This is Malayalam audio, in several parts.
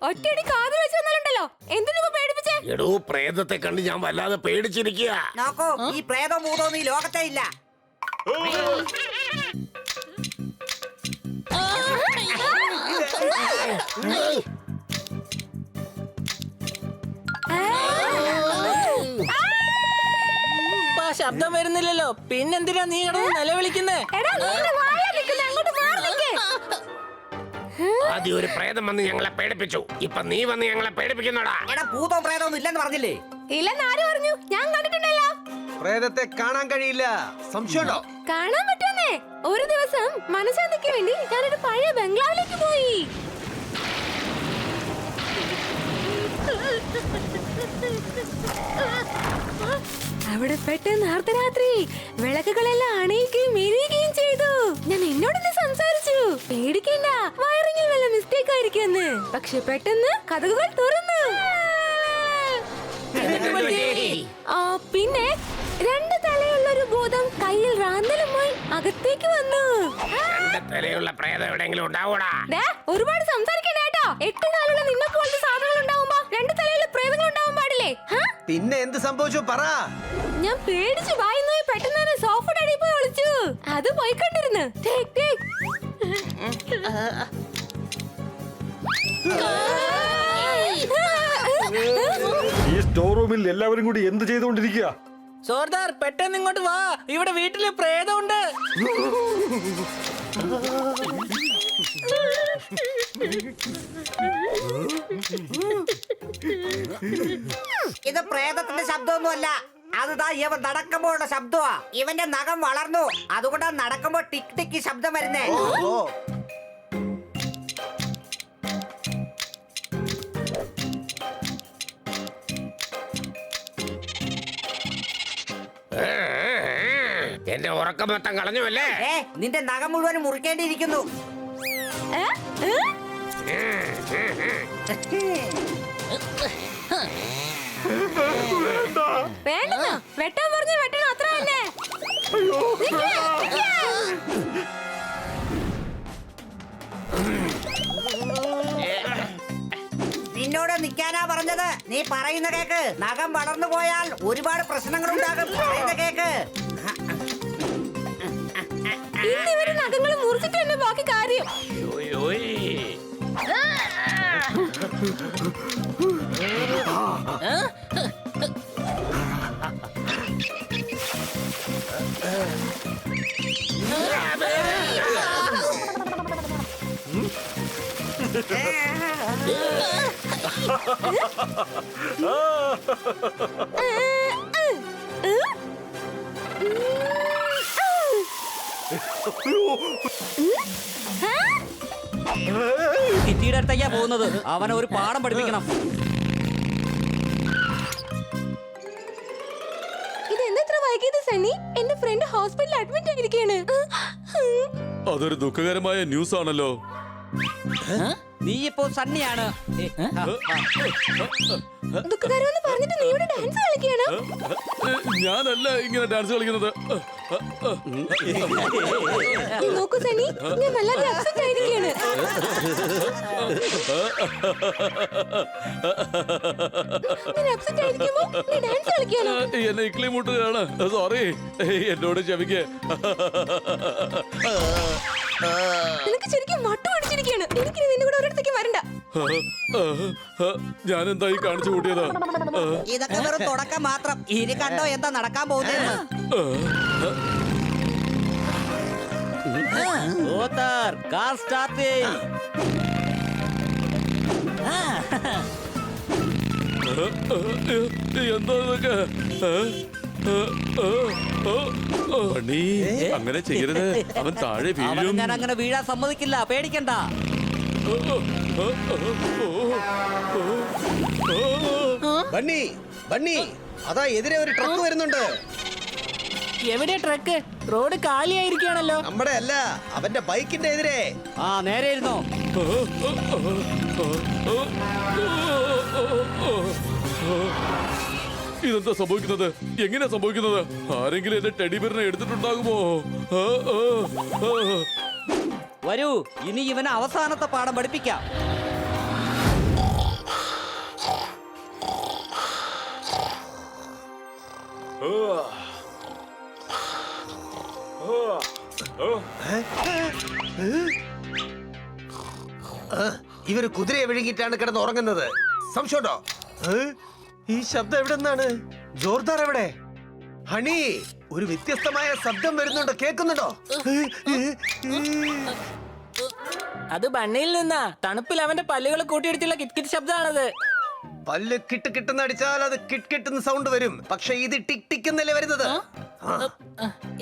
ഒറ്റയടി കാതിൽ വെച്ച് വന്നാലുണ്ടല്ലോ. എന്തിനാ പേടിപ്പിച്ചേ? എടോ, പ്രേതത്തെ കണ്ട് ഞാൻ വല്ലാതെ പേടിച്ചിരിക്കുക. നോക്കൂ, ഈ പ്രേതം മൂതോന്നും ഈ ലോകത്തെ ഇല്ല. ശബ്ദം വരുന്നില്ലല്ലോ, പിന്നെന്തിനാ നീ കിടന്ന് നിലവിളിക്കുന്നേ? ആദ്യം ഒരു പ്രേതം വന്ന് ഞങ്ങളെ പേടിപ്പിച്ചു, ഇപ്പൊ നീ വന്ന് ഞങ്ങളെ പേടിപ്പിക്കുന്നോടാ. എടാ, ഭൂതോ പ്രേതമൊന്നും ഇല്ലെന്ന് പറഞ്ഞില്ലേ? ഇല്ലെന്ന് ആര് പറഞ്ഞു? ഞാൻ കണ്ടിട്ടുണ്ടല്ലോ. പ്രേതത്തെ കാണാൻ കഴിയില്ല. സംശയമുണ്ടോ? കാണാൻ പറ്റുന്നേ. ഒരു ദിവസം മനഃശാന്തിക്ക് വേണ്ടി ഞാനൊരു പഴയ ബംഗ്ലാവിലേക്ക് പോയി. അവിടെ പെട്ടെന്ന് അർദ്ധരാത്രി വിളക്കുകളെല്ലാം അണയുകയും എരിയുകയും ചെയ്തു. ഞാൻ എന്നോടൊന്ന് സംസാരിച്ചു, പേടിക്കണ്ട, വയറിങ്ങിൽ വല്ല മിസ്റ്റേക്ക് ആയിരിക്കുമെന്ന്. പക്ഷെ പെട്ടെന്ന് കതകുകൾ തുറന്നു. പിന്നെ 2 തലയുള്ള ഒരു ഭൂതം കയ്യിൽ റാന്തലുമായി അകത്തേക്ക് വന്നു. 2 തലയുള്ള പ്രേതം എവിടെയെങ്കിലും ഉണ്ടാവൂടാ. ഒരുപാട് സംസാരിക്കണ്ട കേട്ടോ. 8 കാലുള്ള നിന്നെ പോലത്തെ സാധനങ്ങൾ ഉണ്ടാവുമ്പോ 2 തലയുള്ള പ്രേതങ്ങൾ ഉണ്ടാവാൻ പാടില്ലേ? പിന്നെ എന്ത് സംഭവിച്ചു പറ. ഞാൻ പേടിച്ചു വായിന്ന് പെട്ടെന്ന് തന്നെ സോഫയുടെ അടിയിൽ പോയി ഒളിച്ചു. അത് പോയിക്കൊണ്ടിരുന്നു. ഈ സ്റ്റോർ റൂമിൽ എല്ലാവരും കൂടി എന്ത് ചെയ്തുകൊണ്ടിരിക്കുക? സോർദാർ, പെട്ടെന്ന് ഇങ്ങോട്ട് വാ, ഇവിടെ വീട്ടില് പ്രേതമുണ്ട്. ഇത് പ്രേതത്തിന്റെ ശബ്ദമൊന്നുമല്ല, അതാ ഇവൻ നടക്കുമ്പോഴുള്ള ശബ്ദമാ. ഇവന്റെ നഖം വളർന്നു, അതുകൊണ്ടാ നടക്കുമ്പോ ടിക് ടിക്ക് ശബ്ദം വരുന്നേ. എന്റെ ഉറക്കം മൊത്തം കളഞ്ഞുവല്ലേ? നിന്റെ നഖം മുഴുവൻ മുറിക്കേണ്ടിയിരിക്കുന്നു. വെട്ടാൻ പറഞ്ഞ വെട്ടണം, അത്ര തന്നെ. നിന്നോട് നിൽക്കാനാ പറഞ്ഞത്. നീ പറയുന്ന കേക്ക്. നഖം വളർന്നു പോയാൽ ഒരുപാട് പ്രശ്നങ്ങൾ ഉണ്ടാകും. പറയുന്ന കേക്ക്. ഇവര് നഖങ്ങൾ മുറിച്ചിട്ട് തന്നെ ബാക്കി കാര്യം. കിറ്റിയുടെ അടുത്തേക്കാ പോകുന്നത്. അവനെ ഒരു പാഠം പഠിപ്പിക്കണം. ഇതെന്താ വൈകിയത് സണ്ണി? എന്റെ ഫ്രണ്ട് ഹോസ്പിറ്റലിൽ അഡ്മിറ്റ് ആയിരിക്കുകയാണ്. അതൊരു ദുഃഖകരമായ ന്യൂസ് ആണല്ലോ. നീ ഇപ്പോ സണ്ണിയാണ്. ദുഃഖകരമെന്ന് പറഞ്ഞിട്ട് നീ ഇവിടെ ഡാൻസ് കളിക്കുകയാണ്. ഞാനല്ല ഇങ്ങനെ ഡാൻസ് കളിക്കുന്നത്. നോക്കൂ സണ്ണി, ഞാൻ വല്ലാതെ അപ്സെറ്റ് ആയിരിക്കുകയാണ്. അപ്സെറ്റ് ആയിരിക്കുമ്പോ നീ ഡാൻസ് കളിക്കുകയാണോ? എന്നെ ഇക്ലി മുട്ടുകയാണ്. സോറി, എന്നോട് ക്ഷമിക്കേ. നിനക്ക് ശരിക്കും മട്ടു പിടിച്ചിരിക്കുകയാണ്. എനിക്ക് നിന്റെ കൂടെ ഒരിടത്തേക്ക് വരണ്ട. ഞാൻ എന്തായി കാണിച്ചു കൂട്ടിയത്? ഇതൊക്കെ വെറും തുടക്കം മാത്രം. ഇനി കണ്ടോ എന്താ നടക്കാൻ പോകുന്നതെന്ന്. കാർ സ്റ്റാർട്ട് ചെയ്യ്. എന്താ ഇതൊക്കെ? പണി അങ്ങനെ ചെയ്യരുത്, അവൻ താഴെ വീഴും. ഞാൻ അങ്ങനെ വീഴാൻ സമ്മതിക്കില്ല, പേടിക്കണ്ട. ബണ്ണി, ബണ്ണി, അതാ എതിരെ ഒരു ട്രക്ക് വരുന്നുണ്ട്. എവിടെ ട്രക്ക്? റോഡ് കാലിയായിരിക്കുകയാണല്ലോ. നമ്മുടെ അല്ല, അവന്റെ ബൈക്കിന്റെ എതിരെ. ആ, നേരെ ഇരുന്നോ. ഇതെന്താ സംഭവിക്കുന്നത്? എങ്ങനെയാ സംഭവിക്കുന്നത്? ആരെങ്കിലും എന്റെ ടെഡിബിയറിനെ എടുത്തിട്ടുണ്ടാകുമോ? വരൂ, ഇനി ഇവന് അവസാനത്തെ പാഠം പഠിപ്പിക്കാം. ഇവര് കുതിരയെ വിഴുങ്ങിട്ടാണ് കിടന്ന് ഉറങ്ങുന്നത്. സംശയമുണ്ടോ? ഈ ശബ്ദം എവിടെ നിന്നാണ്? ജോർദാർ എവിടെ? ഹണി, ഒരു വ്യത്യസ്തമായ ശബ്ദം വരുന്നുണ്ടോ? കേൾക്കുന്നുണ്ടോ? അത് ബണ്ണിയിൽ നിന്നാ. തണുപ്പിൽ അവന്റെ പല്ലുകൾ കൂട്ടിയിടിച്ചുള്ള കിറ്റ്കിറ്റ് ശബ്ദമാണത്. പല്ല് കിട്ട് കിട്ടുന്ന അടിച്ചാൽ അത് കിട്ട് കിട്ടുന്ന സൗണ്ട് വരും. പക്ഷെ ഇത് ടിക് ടിക് എന്നല്ലേ വരുന്നത്.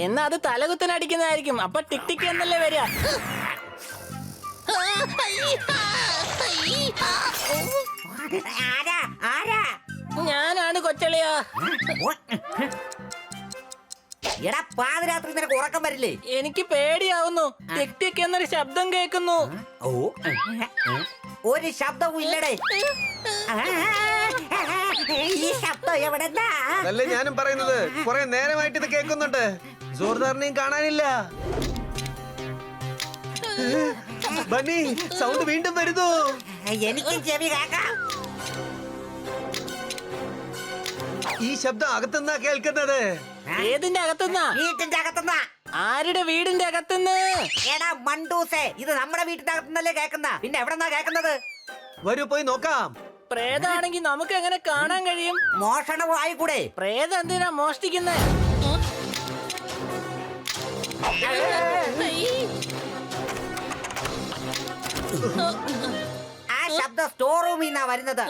എന്നാ അത് തലകുത്തനെ അടിക്കുന്നതായിരിക്കും. അപ്പൊ ടിക് ടിക് എന്നല്ലേ വരിക. ആരാ ആരാ? ഞാനാണ് കൊച്ചളിയാ. എടാ, പാതിരാത്രി നിനക്ക് ഉറക്കം വരില്ലേ? എനിക്ക് പേടിയാവുന്നു. ടിക് ടിക് എന്നൊരു ശബ്ദം കേൾക്കുന്നു. ഓ, ഒരു ശബ്ദവും ഇല്ലടേ. ഈ ശബ്ദം എവിടെന്നാ? അതല്ലേ ഞാനും പറയുന്നത്. കുറെ നേരമായിട്ട് ഇത് കേൾക്കുന്നുണ്ട്. ജോർദാറിനെയും കാണാനില്ല. ബണ്ണി, സൗണ്ട് വീണ്ടും വരുന്നു. എനിക്കും ചെവി കേക്കാം. ഈ ശബ്ദം അകത്തുനിന്നാ കേൾക്കുന്നത്. ഏതിന്റെ അകത്തുനിന്നാ? വീട്ടിന്റെ അകത്തുനിന്നാ. ആരുടെ വീടിന്റെ അകത്തുനിന്ന്? എടാ മണ്ടൂസേ, ഇത് നമ്മുടെ വീട്ടിന്റെ അകത്തുനിന്നല്ലേ കേക്കുന്ന? പിന്നെ എവിടെന്നാ കേക്കുന്നത്? വരൂ, പോയി നോക്കാം. പ്രേതാണെങ്കിൽ നമുക്ക് എങ്ങനെ കാണാൻ കഴിയും? മോഷണവും ആയിക്കൂടെ? പ്രേതം എന്തിനാ മോഷ്ടിക്കുന്നത്? ആ ശബ്ദം സ്റ്റോർ റൂമിൽ നിന്നാ വരുന്നത്.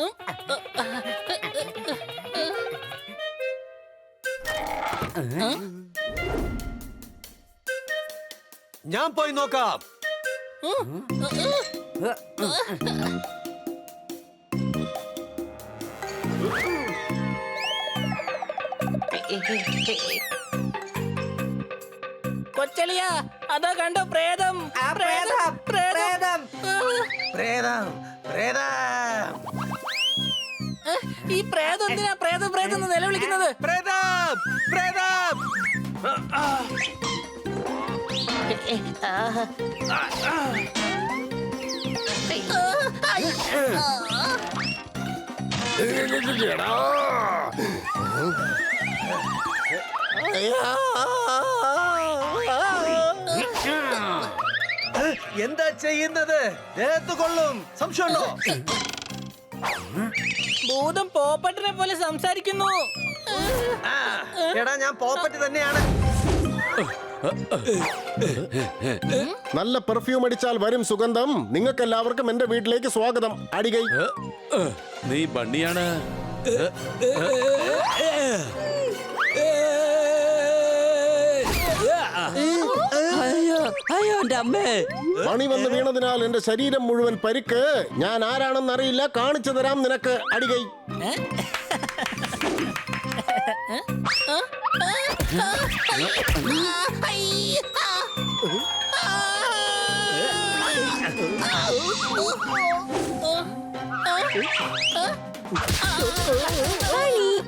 ഞാൻ പോയി നോക്കാം. കൊച്ചളിയാ, അതോ കണ്ടോ പ്രേതം? ആ പ്രേതം, പ്രേതം. പ്രേതം, പ്രേതം, ഈ പ്രേതം എന്തിനാ പ്രേതം പ്രേതം എന്ന് നിലവിളിക്കുന്നത്? പ്രേതം, പ്രേതം. എടാ. എന്താ ചെയ്യുന്നത്? ദേഹത്ത് കൊള്ളും. സംശയമുണ്ടോ? ഭൂതം പോപ്പട്ടിനെ പോലെ സംസാരിക്കുന്നു. ആ, എടാ, ഞാൻ പോപ്പറ്റ് തന്നെയാണ്. നല്ല പെർഫ്യൂം അടിച്ചാൽ വരും സുഗന്ധം. നിങ്ങൾക്ക് എല്ലാവർക്കും എന്റെ വീട്ടിലേക്ക് സ്വാഗതം. അടികൈ. നീ ബണ്ണിയാണ്. പണി വന്ന് വീണതിനാൽ എന്റെ ശരീരം മുഴുവൻ പരിക്ക്. ഞാൻ ആരാണെന്നറിയില്ല. കാണിച്ചു തരാം നിനക്ക്. അടികൈ.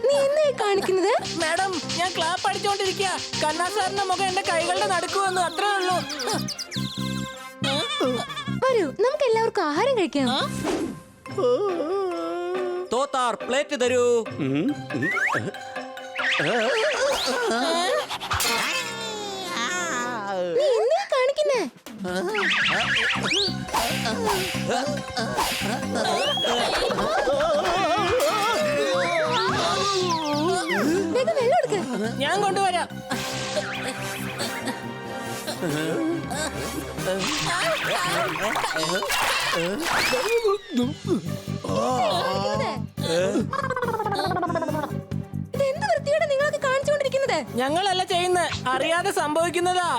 നീ എന്താ കാണിക്കുന്നത്? മാഡം, ഞാൻ ക്ലാപ്പ് അടിച്ചോണ്ടിരിക്കുക. കണ്ണാ സാറിന്റെ മുഖം എന്റെ കൈകളുടെ നടുക്ക് വന്നു. അത്രേ ഉള്ളൂ. വരൂ, നമുക്ക് എല്ലാവർക്കും ആഹാരം കഴിക്കാം. തോത്താർ പ്ലേറ്റ് തരൂ. നീ എന്താ കാണിക്കുന്നേ? വേഗം വെള്ളം എടുക്ക്. ഞാൻ കൊണ്ടുവരാം. ഇതെന്ത് വൃത്തിയോടെ നിങ്ങൾക്ക് കാണിച്ചുകൊണ്ടിരിക്കുന്നത്? ഞങ്ങളല്ല ചെയ്യുന്നത്, അറിയാതെ സംഭവിക്കുന്നതാ.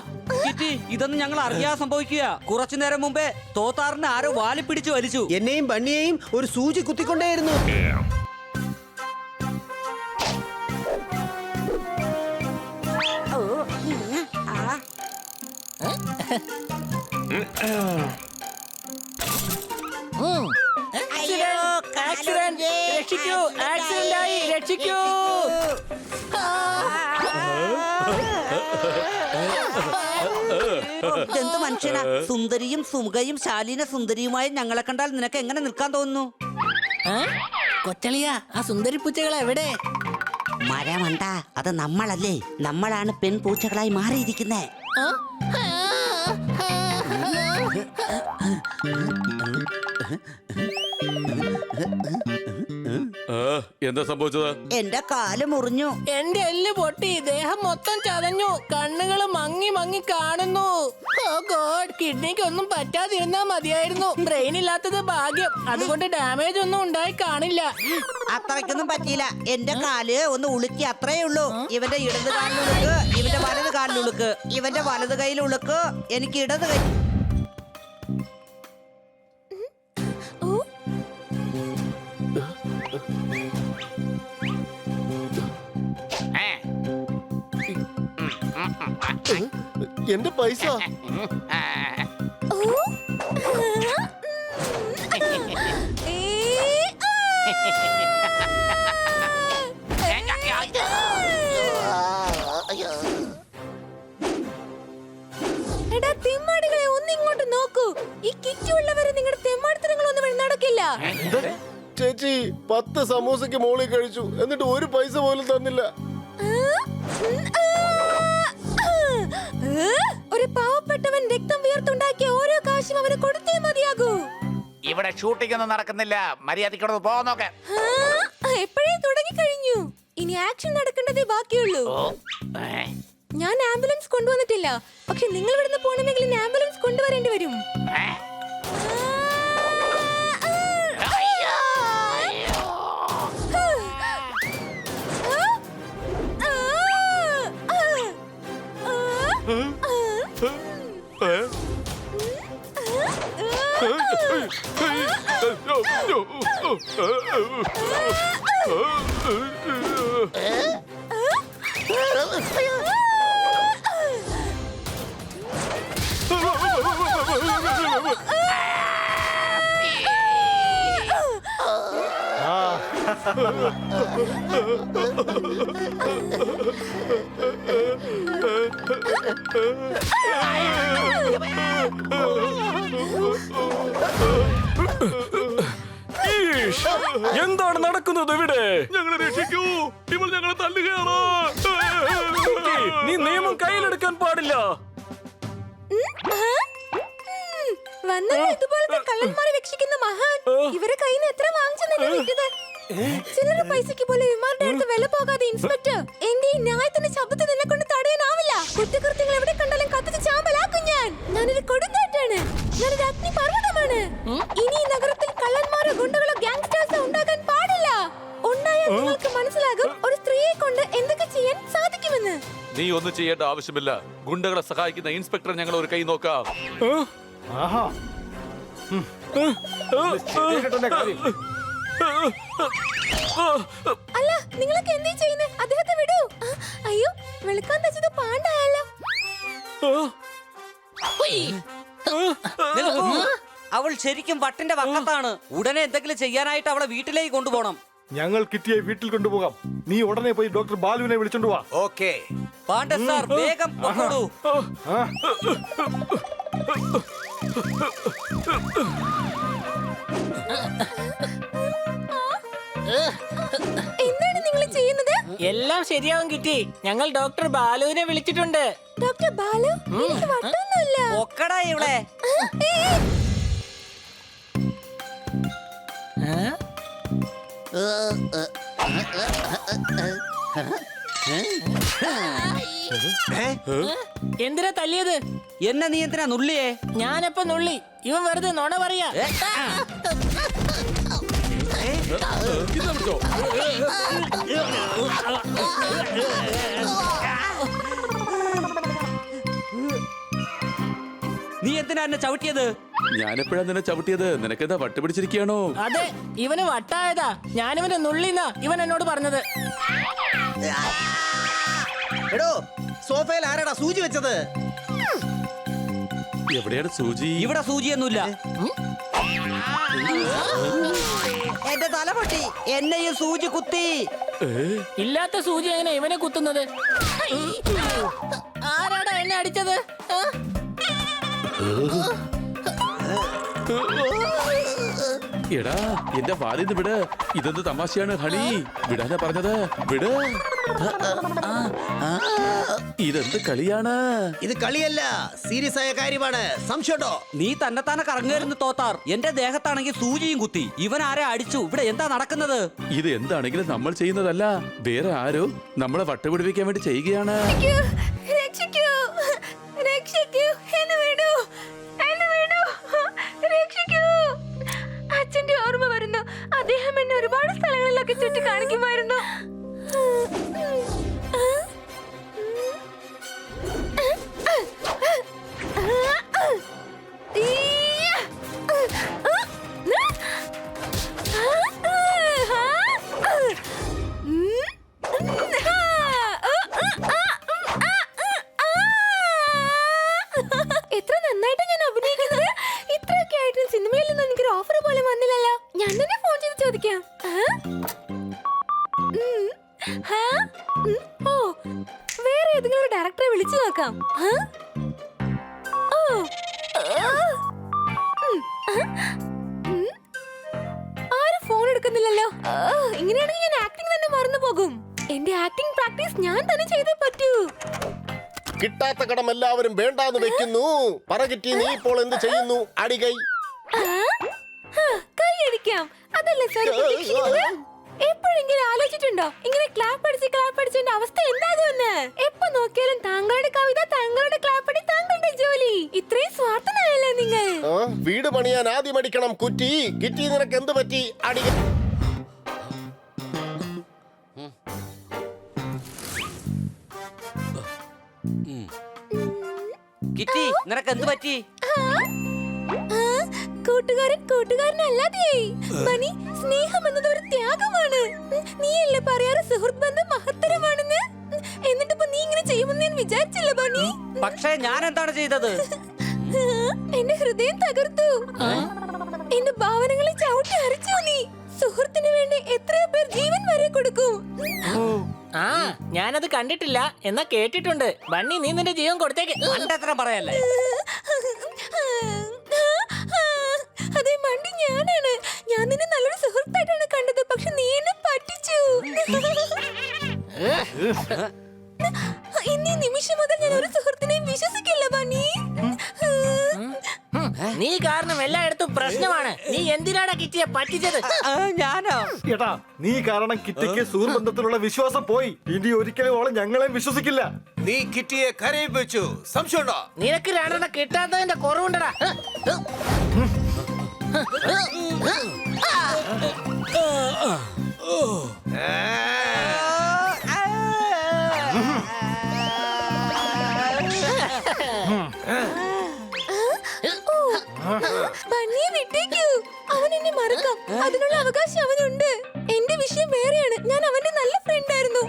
കിറ്റി, ഇതൊന്നും ഞങ്ങൾ അറിയാതെ സംഭവിക്കുക. കുറച്ചു നേരം മുമ്പേ തോത്താറിനെ ആരോ വാലി പിടിച്ചു വലിച്ചു. എന്നെയും ബണ്ണിയെയും ഒരു സൂചി കുത്തിക്കൊണ്ടേയിരുന്നു. ആക്സിഡന്റ്, രക്ഷിക്കൂ, ആക്സിഡന്റ് ആയി, രക്ഷിക്കൂ. ഇതെന്ത് മനുഷ്യനാ? സുന്ദരിയും സുമുഖയും ശാലീന സുന്ദരിയുമായ ഞങ്ങളെ കണ്ടാൽ നിനക്ക് എങ്ങനെ നിൽക്കാൻ തോന്നുന്നു? കൊച്ചളിയാ, ആ സുന്ദരി പൂച്ചകൾ എവിടെ? മരമണ്ട, അത് നമ്മളല്ലേ? നമ്മളാണ് പെൺപൂച്ചകളായി മാറിയിരിക്കുന്നേ. എന്താ സംഭവിച്ചത്? എന്റെ കാല് മുറിഞ്ഞു. എന്റെ എല്ല് പൊട്ടി, ദേഹം മൊത്തം ചതഞ്ഞു, കണ്ണുകള് മങ്ങി മങ്ങി കാണുന്നു. ഓ ഗോഡ്, കിഡ്നിക്ക് ഒന്നും പറ്റാതിരുന്നാ മതിയായിരുന്നു. ബ്രെയിൻ ഇല്ലാത്തത് ഭാഗ്യം, അതുകൊണ്ട് ഡാമേജ് ഒന്നും ഉണ്ടായി കാണില്ല. അത്രയ്ക്കൊന്നും പറ്റിയില്ല. എന്റെ കാല് ഒന്ന് ഉളുക്കി, അത്രേ ഉള്ളൂ. ഇവന്റെ ഇടത് കാലിലുളുക്ക്, ഇവന്റെ വലത് കാലിലുളുക്ക്, ഇവന്റെ വലത് കയ്യിലുളുക്ക്, എനിക്ക് ഇടത് കൈ. എന്റെ പൈസ എടാ തെമ്മാടികളെ, ഒന്നിങ്ങോട്ട് നോക്കൂ. ഈ കിറ്റുള്ളവരെ നിങ്ങളുടെ തെമ്മാടിത്തരങ്ങളൊന്നും ഇവിടെ നടക്കില്ല. ചേച്ചി 10 സമൂസയ്ക്ക് മോളിൽ കഴിച്ചു, എന്നിട്ട് ഒരു പൈസ പോലും തന്നില്ല. ഒരു പാവപ്പെട്ടവൻ രക്തം വിയർത്തുണ്ടാക്കിയ ഓരോ കാശും അവന് കൊടുത്തേ മതിയാകൂ. ഇവിടെ ഷൂട്ടിംഗ് ഒന്നും നടക്കുന്നില്ല, മര്യാദയ്ക്ക് പോകാൻ നോക്ക്. എപ്പോഴേ തുടങ്ങി കഴിഞ്ഞു. ഇനി ആക്ഷൻ നടക്കേണ്ടതേ ബാക്കിയുള്ളൂ. ഞാൻ ആംബുലൻസ് കൊണ്ടുവന്നിട്ടില്ല, പക്ഷെ നിങ്ങൾ ഇവിടുന്ന് പോകണമെങ്കിൽ ആംബുലൻസ് കൊണ്ടുവരേണ്ടി വരും. എന്താണ് നടക്കുന്നത് ഇവിടെ? ഞങ്ങളെ രക്ഷിക്കൂ, ഇവൾ ഞങ്ങളെ തല്ലുകയാണ്. നീ നിയമം കയ്യിലെടുക്കാൻ പാടില്ല. വന്നത് ഇതുപോലത്തെ കള്ളന്മാരെ രക്ഷിക്കുന്ന മഹാൻ. ഇവരെ കയ്യിൽ നിന്ന് എത്ര വാങ്ങിച്ചത്? ചിലര പൈസക്ക് പോലെ വിമാരുടെ അടുത്ത് വില പോകാതെ ഇൻസ്പെക്ടർ, എന്റെ ഈ ന്യായത്തിന്റെ ശബ്ദത്തെ നിന്നെ കൊണ്ട് തടയാനാവില്ല. കുറ്റകൃത്യങ്ങൾ എവിടെ കണ്ടാലും കത്തിച്ച് ചാമ്പലാക്കും ഞാൻ. ഞാനൊരു കൊടുങ്കാറ്റാണ്, ഞാനൊരു അഗ്നി പർവ്വതമാണ്. ഇനി ഈ നഗരത്തിൽ കള്ളന്മാരോ ഗുണ്ടകളോ ഗാങ്സ്റ്റേഴ്സോ ഉണ്ടാകാൻ പാടില്ല. ഉണ്ടായാൽ നിങ്ങൾക്ക് മനസ്സിലാകും ഒരു സ്ത്രീയെ കൊണ്ട് എന്തൊക്കെ ചെയ്യാൻ സാധിക്കുമെന്ന്. നീ ഒന്നും ചെയ്യേണ്ട ആവശ്യമില്ല. ഗുണ്ടകളെ സഹായിക്കുന്ന ഇൻസ്പെക്ടർ ഞങ്ങൾ ഒരു കൈ നോക്കാം. അല്ല, നിങ്ങളൊക്കെ എന്തേ ചെയ്യുന്നേ? അദ്ദേഹത്തെ വിടൂ. അയ്യോ, വെളുക്കാൻ തച്ചത് പാണ്ടായല്ലോ. അവൾ ശരിക്കും വട്ടിന്റെ വക്കത്താണ്. ഉടനെ എന്തെങ്കിലും ചെയ്യാനായിട്ട് അവളെ വീട്ടിലേക്ക് കൊണ്ടുപോകണം. ഞങ്ങൾ കിറ്റിയെ വീട്ടിൽ കൊണ്ടുപോകാം. നീ ഉടനെ പോയി ഡോക്ടർ ബാലുവിനെ വിളിച്ചോണ്ട് വാ. ഓക്കേ. പാണ്ഡെ സാർ, വേഗം പൊക്കോളൂ. എന്താണ് നിങ്ങൾ ചെയ്യുന്നത്? എല്ലാം ശരിയാവും കിറ്റി. ഞങ്ങൾ ഡോക്ടർ ബാലുവിനെ വിളിച്ചിട്ടുണ്ട്. ഡോക്ടർ ബാലു, എനിക്ക് വട്ടൊന്നുമില്ല. ഒക്കടാ ഇവിടെ. എന്തിനാ തല്ലിയത്? എന്നെ നീ എന്തിനാ നുള്ളിയേ? ഞാനപ്പോ നുള്ളി, ഇവൻ വെറുതെ നുണ പറയാ. നീ എന്തിനാ എന്നെ ചവിട്ടിയത്? ഞാനെപ്പോഴാ നിന്നെ ചവിട്ടിയത്? നിനക്കെന്താ വട്ടുപിടിച്ചിരിക്കുകയാണോ? അതെ, ഇവന് വട്ടായതാ. ഞാനിവന് നുള്ളിന്നാ ഇവൻ എന്നോട് പറഞ്ഞത്. എടോ, സോഫയിൽ ആരാടാ സൂചി വെച്ചത്? എവിടെയാണ് സൂചി? ഇവിടെ സൂചിയൊന്നുമില്ല. എന്റെ തല പൊട്ടി, എന്നെയും സൂചി കുത്തി. ഇല്ലാത്ത സൂചി എങ്ങനെ ഇവനെ കുത്തുന്നത്? ആരാടാ എന്നെ അടിച്ചത്? എടാ, എന്റെ വാലിന്ന് വിട്. ഇതെന്ത് തമാശയാണ് ഹണി? വിടാനാ പറഞ്ഞത്. വിട്. ഇതെന്ത് കളിയാണ്? ഇത് കളിയല്ല, സീരിയസ് ആയ കാര്യമാണ്. സംശയമുണ്ടോ? നീ തന്നെത്താനെ കറങ്ങുമായിരുന്നു തോത്താർ. എന്റെ ദേഹത്താണെങ്കിൽ സൂചിയും കുത്തി. ഇവൻ ആരെ അടിച്ചു? ഇവിടെ എന്താ നടക്കുന്നത്? ഇത് എന്താണെങ്കിലും നമ്മൾ ചെയ്യുന്നതല്ല, വേറെ ആരോ നമ്മളെ വട്ടുപിടിപ്പിക്കാൻ വേണ്ടി ചെയ്യുകയാണ്. രക്ഷിക്കൂ, രക്ഷിക്കൂ, എന്നെ വിടൂ, എന്നെ വിടൂ, രക്ഷിക്കൂ. അച്ഛന്റെ ഓർമ്മ വരുന്നു. അദ്ദേഹം എന്നെ ഒരുപാട് സ്ഥലങ്ങളിലൊക്കെ ചുറ്റി കാണിക്കുമായിരുന്നു. എത്ര നന്നായിട്ട് ഞാൻ അഭിനയിക്കുന്നത്. ഇത്രയൊക്കെ ആയിട്ടും സിനിമയിൽ നിന്ന് എനിക്കൊരു ഓഫർ പോലും വന്നില്ലല്ലോ. ഞാൻ തന്നെ ഫോൺ ചെയ്ത് ചോദിക്കാം. ഓ, വേറെ ഏതെങ്കിലും ഡയറക്ടറെ വിളിച്ചു നോക്കാം. ആരും ഫോൺ എടുക്കുന്നില്ലല്ലോ. ഇങ്ങനെയാണെങ്കിൽ ഞാൻ ആക്ടിംഗ് തന്നെ മറന്നു പോകും. എന്റെ ആക്ടിംഗ് പ്രാക്ടീസ് ഞാൻ തന്നെ ചെയ്തേ പറ്റൂ. കിട്ടാത്ത കടം എല്ലാവരും വേണ്ടാന്ന് വെക്കുന്നു. പറകിറ്റി നീ ഇപ്പോൾ എന്ത് ചെയ്യുന്നു? അടികൈ കൈ അടിക്കാം, അതല്ലേ സാർ ഉദ്ദേശിക്കുന്നത്? എപ്പോഴെങ്കിലും ആലോചിച്ചിട്ടുണ്ടോ ഇങ്ങനെ ക്ലാപ്പ് അടിച്ചതിന്റെ അവസ്ഥ എന്താകുമെന്ന്? എപ്പോ നോക്കിയാലും താങ്കളുടെ കവിത, താങ്കളുടെ ക്ലാപ്പടി, താങ്കളുടെ ജോലി. ഇത്രയും സ്വാർത്ഥനായല്ലേ നിങ്ങൾ? വീട് പണിയാൻ ആദ്യം അടിക്കണം കുറ്റി. കിറ്റി നിനക്ക് എന്ത് പറ്റി? അടികൈ കിറ്റി, നിനക്ക് എന്ത് പറ്റി? കൂട്ടുകാരനല്ലാതെയായി. ബനി, സ്നേഹം എന്നത് ഒരു ത്യാഗമാണ്. നീയല്ലേ പറയാറ് സുഹൃത്ത് ബന്ധം മഹത്തരമാണെന്ന്? എന്നിട്ടിപ്പോ നീ ഇങ്ങനെ ചെയ്യുമെന്ന് ഞാൻ വിചാരിച്ചില്ല ബനി. പക്ഷേ ഞാൻ എന്താണ് ചെയ്തത്? എന്റെ ഹൃദയം തകർത്തു. എന്റെ ഭാവനകളെ ചവിട്ടി അരച്ചു നീ. സുഹൃത്തിന് വേണ്ടി എത്രയോ പേർ ജീവൻ വരെ കൊടുക്കും. ആ, ഞാനത് കണ്ടിട്ടില്ല, എന്നാ കേട്ടിട്ടുണ്ട്. ബണ്ണി, നീ നിന്റെ ജീവൻ കൊടുത്തേക്ക്. അണ്ടത്രം പറയല്ലേ. അതേ മണ്ടി, ഞാനാണ്. ഞാൻ നിന്നെ നല്ലൊരു സുഹൃത്തായിട്ടാണ് കണ്ടത്. പക്ഷെ നീ എന്നെ പറ്റിച്ചു. ഇന്നീ നിമിഷം മുതൽ ഞാൻ ഒരു സുഹൃത്തിനെയും വിശ്വസിക്കില്ല ബണ്ണി. നീ കാരണം എല്ലായിടത്തും പ്രശ്നമാണ്. നീ എന്തിനാടാ കിറ്റിയെ പറ്റിച്ചത്? ഞാനോ? എടാ, നീ കാരണം കിറ്റിക്ക് സുഹൃബന്ധത്തിലുള്ള വിശ്വാസം പോയി. ഇനി ഒരിക്കലും അവളെ ഞങ്ങളെയും വിശ്വസിക്കില്ല. നീ കിറ്റിയെ കരയിപ്പിച്ചു. സംശയമുണ്ടോ? നിനക്ക് രണ്ടെണ്ണം കിട്ടാത്തതിന്റെ കുറവുണ്ടടാ. ബണ്ണിയെ വിട്ടേക്കൂ. അവൻ എന്നെ മറക്കാം. അതിനുള്ള അവകാശം അവനുണ്ട്. എന്റെ വിഷയം വേറെയാണ്. ഞാൻ അവന്റെ നല്ല ഫ്രണ്ട് ആയിരുന്നു.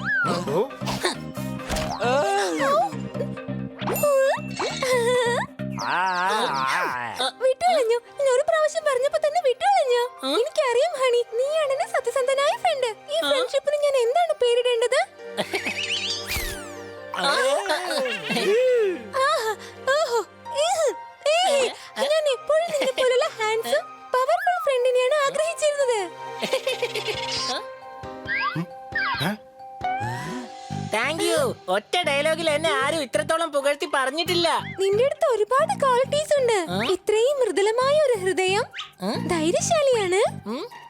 വിട്ടുകളഞ്ഞു. ഞാൻ ഒരു പ്രാവശ്യം പറഞ്ഞപ്പോ തന്നെ വിട്ടുകളഞ്ഞു. എനിക്കറിയാം ഹണി, നീയാണ് എന്റെ സത്യസന്ധനായ ഫ്രണ്ട്. ഈ ഫ്രണ്ട്ഷിപ്പിന് ഞാൻ എന്താണ് പേരിടേണ്ടത്? ഞാൻ എപ്പോഴും നിന്നെ പോലുള്ള ഹാൻഡ്സം പവർഫുൾ ഫ്രണ്ടിനെയാണ് ആഗ്രഹിച്ചിരുന്നത്. Thank you. ഒറ്റ ഡയലോഗിൽ എന്നെ ആരും ഇത്രത്തോളം പുകഴ്ത്തി പറഞ്ഞിട്ടില്ല. നിന്റെ അടുത്ത് ഒരുപാട് ക്വാളിറ്റീസ് ഉണ്ട്. ഇത്രയും മൃദുലമായ ഒരു ഹൃദയം, ധൈര്യശാലിയാണ്,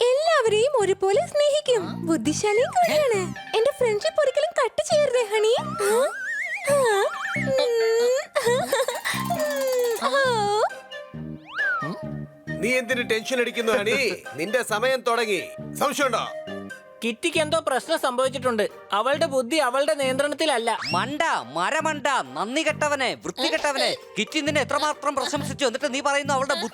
എല്ലാവരെയും ഒരുപോലെ സ്നേഹിക്കും, ബുദ്ധിശാലിയും കൂടിയാണ്. എന്റെ ഫ്രണ്ട്ഷിപ്പ് ഒരിക്കലും കട്ട് ചെയ്യരുതേ ഹണി. നീ എന്തിന് ടെൻഷൻ അടിക്കുന്നു ഹണി? നിന്റെ സമയം തുടങ്ങി. സംശയമുണ്ടോ? കിറ്റിക്ക് എന്തോ പ്രശ്നം സംഭവിച്ചിട്ടുണ്ട്. അവളുടെ ബുദ്ധി അവളുടെ നിയന്ത്രണത്തിലല്ല. മണ്ട, മരമണ്ട, നന്ദി കെട്ടവനെ, വൃത്തി കെട്ടവനെ. കിറ്റി നിന്നെ എത്രമാത്രം പ്രശംസിച്ചു, എന്നിട്ട് നീ പറയുന്നു അവളുടെ ബുദ്ധി